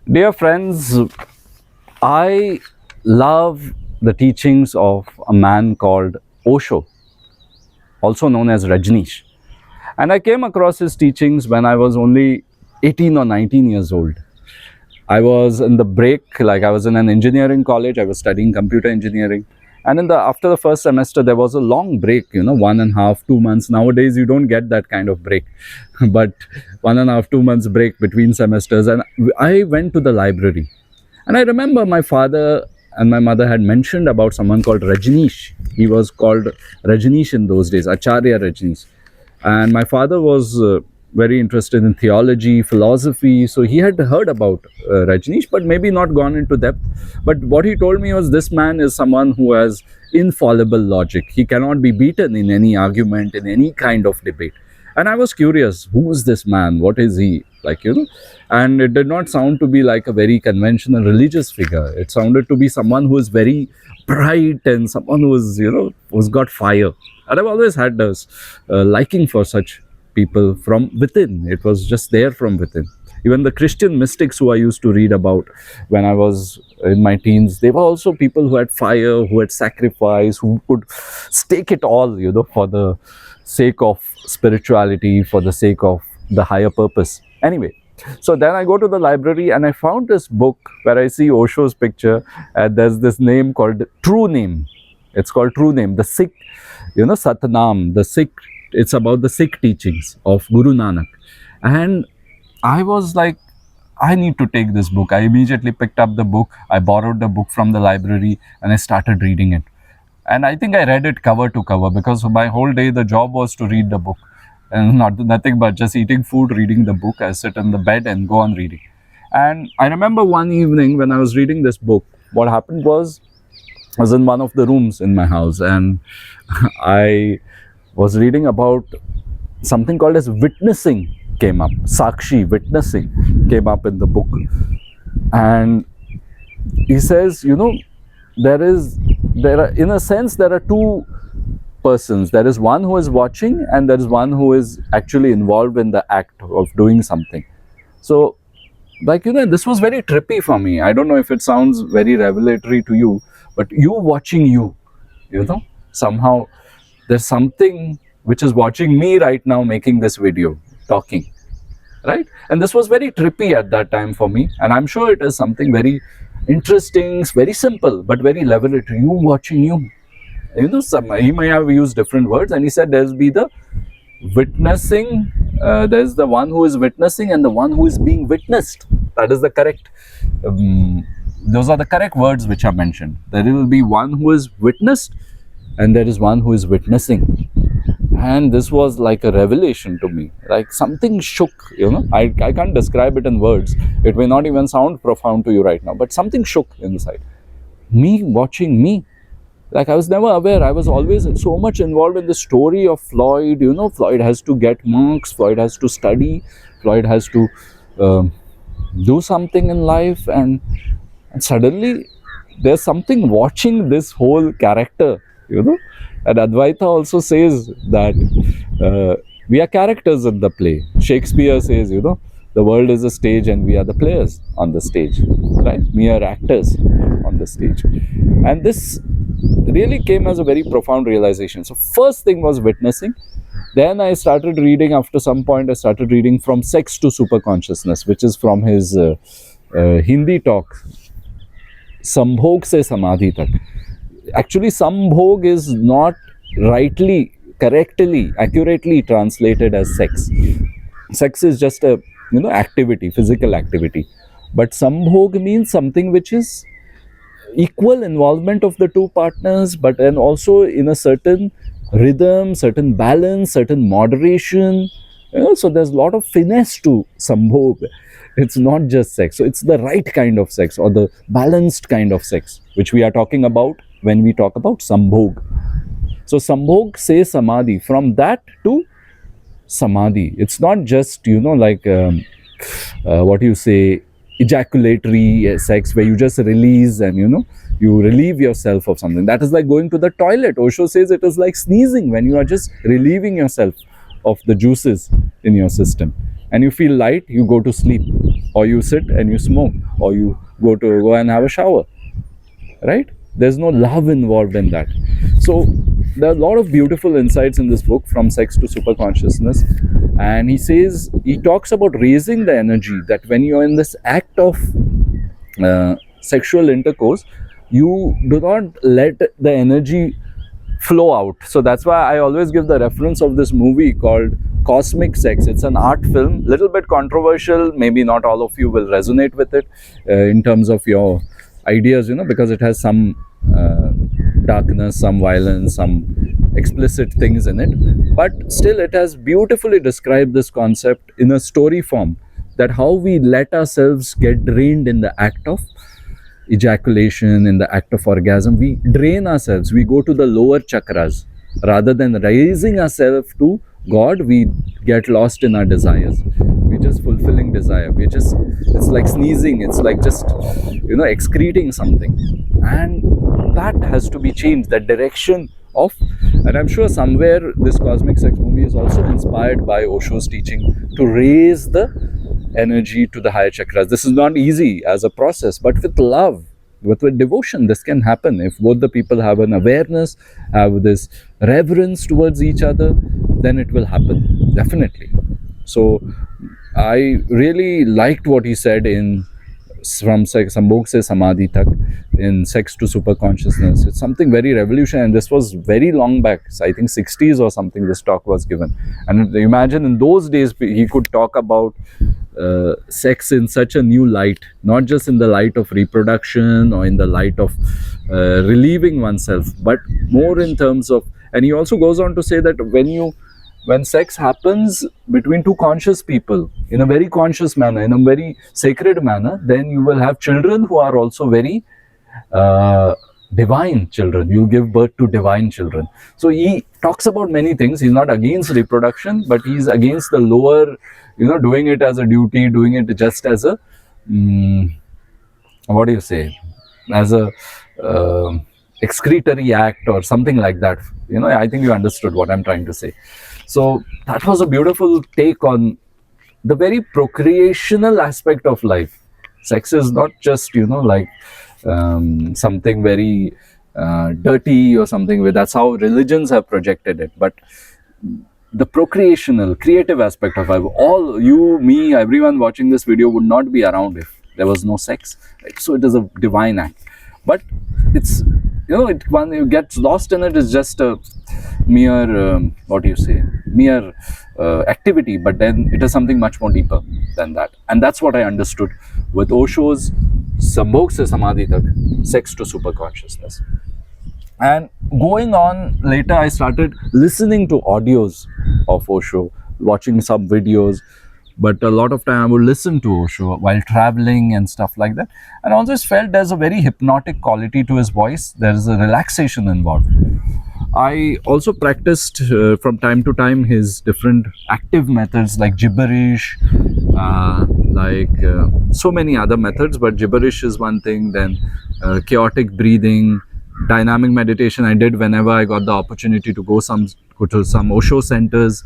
Dear friends, I love the teachings of a man called Osho, also known as Rajneesh. And I came across his teachings when I was only 18 or 19 years old. I was in the break, like I was in an engineering college, I was studying computer engineering. And after the first semester, there was a long break, 1.5, 2 months. Nowadays, you don't get that kind of break, but 1.5, 2 months break between semesters. And I went to the library. And I remember my father and my mother had mentioned about someone called Rajneesh. He was called Rajneesh in those days, Acharya Rajneesh. And my father was very interested in theology, philosophy. So he had heard about Rajneesh, but maybe not gone into depth. But what he told me was this man is someone who has infallible logic. He cannot be beaten in any argument, in any kind of debate. And I was curious, who is this man? What is he? And it did not sound to be like a very conventional religious figure. It sounded to be someone who is very bright and someone who is, who's got fire. And I've always had this liking for such people from within. It was just there from within. Even the Christian mystics who I used to read about when I was in my teens, they were also people who had fire, who had sacrifice, who could stake it all, for the sake of spirituality, for the sake of the higher purpose. Anyway, so then I go to the library and I found this book where I see Osho's picture, and there's this name called True Name. It's called True Name, the Sikh, Satnam, the Sikh. It's about the Sikh teachings of Guru Nanak. And I was like, I need to take this book. I immediately picked up the book. I borrowed the book from the library and I started reading it. And I think I read it cover to cover because my whole day the job was to read the book. And nothing but just eating food, reading the book. I sit in the bed and go on reading. And I remember one evening when I was reading this book, what happened was, I was in one of the rooms in my house and I was reading about something called as witnessing came up. Sakshi, witnessing came up in the book. And he says, there are, in a sense, there are two persons. There is one who is watching and there is one who is actually involved in the act of doing something. So, this was very trippy for me. I don't know if it sounds very revelatory to you, but you watching you, somehow there's something which is watching me right now making this video, talking, right? And this was very trippy at that time for me. And I'm sure it is something very interesting, very simple, but very revelatory. You watching you. He may have used different words, and he said there's be the witnessing, there's the one who is witnessing and the one who is being witnessed. That is the correct, those are the correct words which are mentioned. There will be one who is witnessed and there is one who is witnessing. And this was like a revelation to me, like something shook, I can't describe it in words. It may not even sound profound to you right now, but something shook inside. Me watching me. Like I was never aware. I was always so much involved in the story of Floyd. Floyd has to get marks. Floyd has to study. Floyd has to do something in life. And suddenly there's something watching this whole character, And Advaita also says that we are characters in the play. Shakespeare says, the world is a stage and we are the players on the stage, right? Mere actors on the stage. And this really came as a very profound realization. So first thing was witnessing. Then I started reading, after some point I started reading From Sex to Superconsciousness, which is from his Hindi talk, Sambhog se Samadhi tak. Actually, Sambhog is not rightly, correctly, accurately translated as sex. Sex is just a, activity, physical activity. But Sambhog means something which is equal involvement of the two partners, but then also in a certain rhythm, certain balance, certain moderation. So there's a lot of finesse to Sambhog. It's not just sex. So it's the right kind of sex or the balanced kind of sex, which we are talking about when we talk about Sambhog. So Sambhog se Samadhi. From that to Samadhi. It's not just, what you say, ejaculatory sex where you just release and you relieve yourself of something. That is like going to the toilet. Osho says it is like sneezing when you are just relieving yourself of the juices in your system. and you feel light, you go to sleep, or you sit and you smoke, or you go and have a shower, right? There's no love involved in that. So there are a lot of beautiful insights in this book, From Sex to Super Consciousness. And he talks about raising the energy, that when you're in this act of sexual intercourse, you do not let the energy flow out. So that's why I always give the reference of this movie called Cosmic Sex. It's an art film, little bit controversial, maybe not all of you will resonate with it in terms of your ideas, because it has some darkness, some violence, some explicit things in it, but still it has beautifully described this concept in a story form, that how we let ourselves get drained in the act of ejaculation, in the act of orgasm. We drain ourselves, we go to the lower chakras rather than raising ourselves to God. We get lost in our desires, we're just fulfilling desire, it's like sneezing, it's like just excreting something. And that has to be changed, that direction of. And I'm sure somewhere this Cosmic Sex movie is also inspired by Osho's teaching to raise the energy to the higher chakras. This is not easy as a process, but with love, with devotion, this can happen. If both the people have an awareness, have this reverence towards each other, then it will happen, definitely. So I really liked what he said in From Sex, Sambhog se Samadhi Tak, in Sex to Super Consciousness. It's something very revolutionary, and this was very long back, I think 60s or something this talk was given. And imagine in those days he could talk about sex in such a new light, not just in the light of reproduction or in the light of relieving oneself, but more in terms of. And he also goes on to say that when sex happens between two conscious people in a very conscious manner, in a very sacred manner, then you will have children who are also very divine children. You give birth to divine children. So he talks about many things. He's not against reproduction, but he's against the lower, doing it as a duty, doing it just as a, what do you say, as a excretory act or something like that. I think you understood what I'm trying to say. So that was a beautiful take on the very procreational aspect of life. Sex is not just, like something very dirty or something. That's how religions have projected it. But the procreational, creative aspect of life, all you, me, everyone watching this video would not be around if there was no sex. Right? So it is a divine act. But it's, when you get lost in it, it's just a mere, mere activity. But then it is something much more deeper than that. And that's what I understood with Osho's Sambhog se Samadhi Tak, Sex to Super Consciousness. And going on later, I started listening to audios of Osho, watching some videos. But a lot of time I would listen to Osho while traveling and stuff like that. And I always felt there's a very hypnotic quality to his voice. There is a relaxation involved. I also practiced from time to time his different active methods like gibberish, so many other methods, but gibberish is one thing. Then chaotic breathing, dynamic meditation I did whenever I got the opportunity to go to some Osho centers,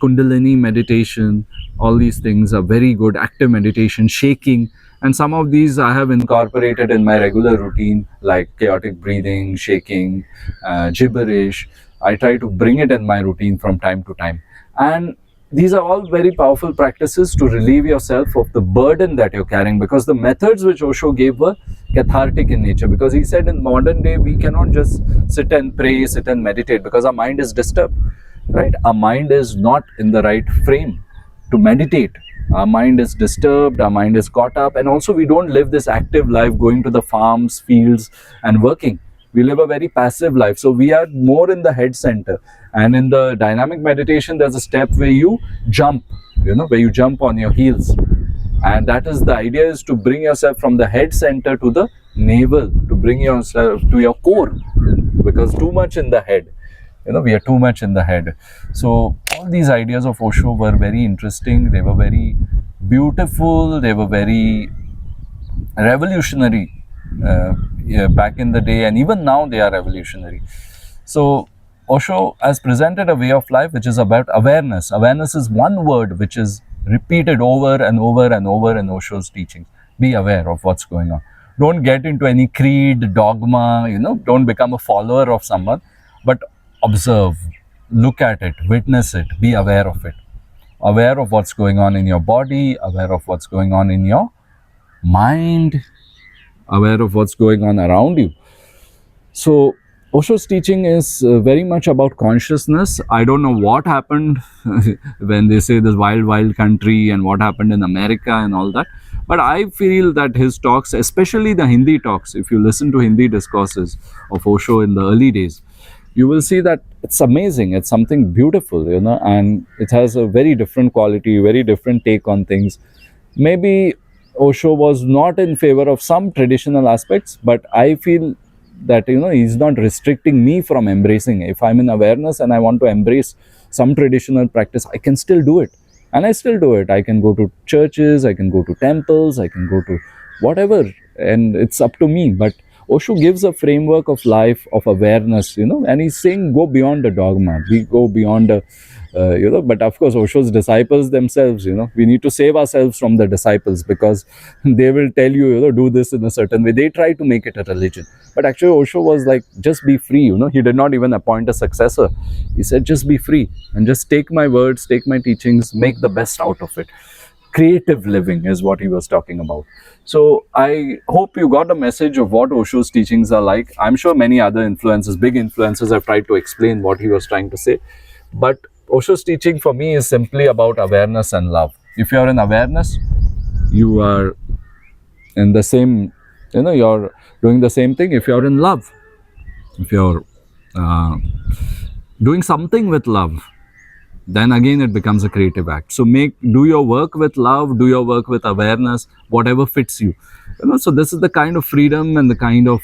Kundalini meditation. All these things are very good. Active meditation, shaking, and some of these I have incorporated in my regular routine, like chaotic breathing, shaking, gibberish. I try to bring it in my routine from time to time. And these are all very powerful practices to relieve yourself of the burden that you're carrying, because the methods which Osho gave were cathartic in nature. Because he said in modern day, we cannot just sit and pray, sit and meditate, because our mind is disturbed, right? Our mind is not in the right frame to meditate. Our mind is disturbed, our mind is caught up, and also we don't live this active life going to the farms, fields and working. We live a very passive life. So we are more in the head center. And in the dynamic meditation, there's a step where you jump, where you jump on your heels. And that is the idea, is to bring yourself from the head center to the navel, to bring yourself to your core, because too much in the head. We are too much in the head. So all these ideas of Osho were very interesting. They were very beautiful. They were very revolutionary back in the day, and even now they are revolutionary. So Osho has presented a way of life which is about awareness. Awareness is one word which is repeated over and over and over in Osho's teachings. Be aware of what's going on. Don't get into any creed, dogma, don't become a follower of someone, but observe, look at it, witness it, be aware of it. Aware of what's going on in your body, aware of what's going on in your mind, aware of what's going on around you. So, Osho's teaching is very much about consciousness. I don't know what happened when they say this wild, wild country and what happened in America and all that. But I feel that his talks, especially the Hindi talks, if you listen to Hindi discourses of Osho in the early days, you will see that it's amazing. It's something beautiful, and it has a very different quality, very different take on things. Maybe Osho was not in favor of some traditional aspects, but I feel that he's not restricting me from embracing. If I'm in awareness and I want to embrace some traditional practice, I can still do it, and I still do it. I can go to churches, I can go to temples, I can go to whatever, and it's up to me. But Osho gives a framework of life, of awareness, and he's saying go beyond the dogma, we go beyond the but of course Osho's disciples themselves, we need to save ourselves from the disciples, because they will tell you, do this in a certain way. They try to make it a religion, but actually Osho was like, just be free. He did not even appoint a successor. He said, just be free and just take my words, take my teachings, make the best out of it. Creative living is what he was talking about. So I hope you got a message of what Osho's teachings are like. I'm sure many other influences, big influences, have tried to explain what he was trying to say, but Osho's teaching for me is simply about awareness and love. If you're in awareness, you are in the same, you're doing the same thing. If you're in love, if you're uh, doing something with love, then again it becomes a creative act. So do your work with love, do your work with awareness, whatever fits you. So this is the kind of freedom and the kind of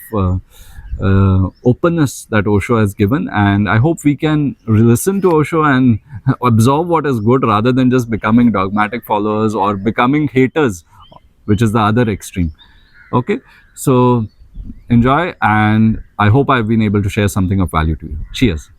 openness that Osho has given, and I hope we can listen to Osho and absorb what is good, rather than just becoming dogmatic followers or becoming haters, which is the other extreme. Okay, so enjoy, and I hope I've been able to share something of value to you. Cheers.